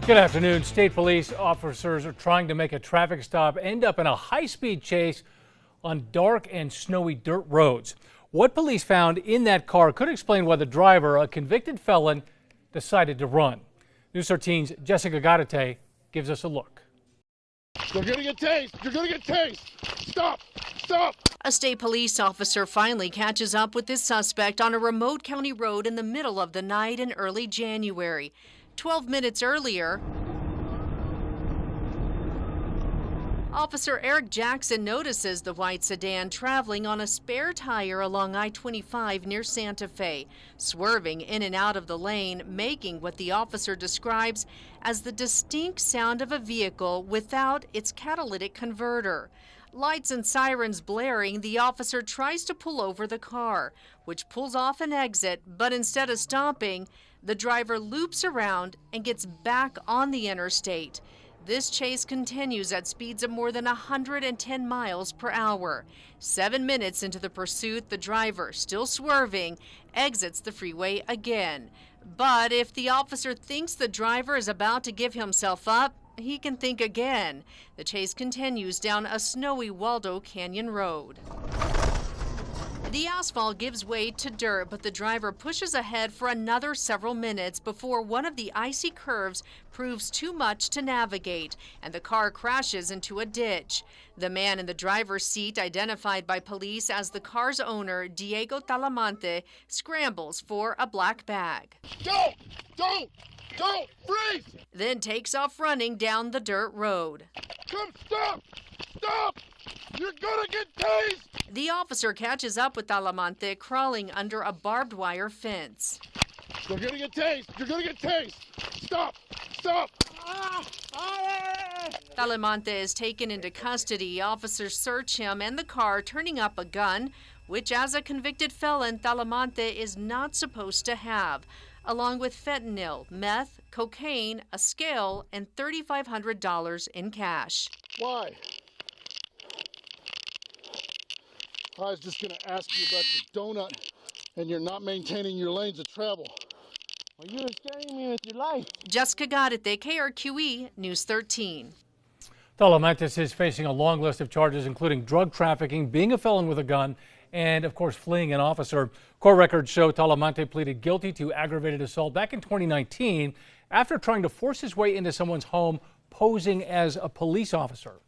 Good afternoon. State police officers are trying to make a traffic stop end up in a high-speed chase on dark and snowy dirt roads. What police found in that car could explain why the driver, a convicted felon, decided to run. News 13's Jessica Gaddate gives us a look. You're gonna get tased! You're gonna get tased! Stop! Stop! A state police officer finally catches up with this suspect on a remote county road in the middle of the night in early January. 12 minutes earlier, Officer Eric Jackson notices the white sedan traveling on a spare tire along I-25 near Santa Fe, swerving in and out of the lane, making what the officer describes as the distinct sound of a vehicle without its catalytic converter. Lights and sirens blaring, the officer tries to pull over the car, which pulls off an exit, but instead of stopping, the driver loops around and gets back on the interstate. This chase continues at speeds of more than 110 miles per hour. 7 minutes into the pursuit, the driver, still swerving, exits the freeway again. But if the officer thinks the driver is about to give himself up, he can think again. The chase continues down a snowy Waldo Canyon road. The asphalt gives way to dirt, but the driver pushes ahead for another several minutes before one of the icy curves proves too much to navigate, and the car crashes into a ditch. The man in the driver's seat, identified by police as the car's owner, Diego Talamante, scrambles for a black bag. Don't! Freeze! Then takes off running down the dirt road. Come, stop! Stop! You're gonna get tased! The officer catches up with Talamante crawling under a barbed wire fence. You're gonna get tased! You're gonna get tased! Stop! Stop! Talamante is taken into custody. Officers search him and the car, turning up a gun, which as a convicted felon, Talamante is not supposed to have, along with fentanyl, meth, cocaine, a scale, and $3,500 in cash. Why? I was just going to ask you about your donut, and you're not maintaining your lanes of travel. Well, you're scaring me with your life. Jessica Gaddate, KRQE, News 13. Talamantes is facing a long list of charges, including drug trafficking, being a felon with a gun, and, of course, fleeing an officer. Court records show Talamante pleaded guilty to aggravated assault back in 2019 after trying to force his way into someone's home posing as a police officer.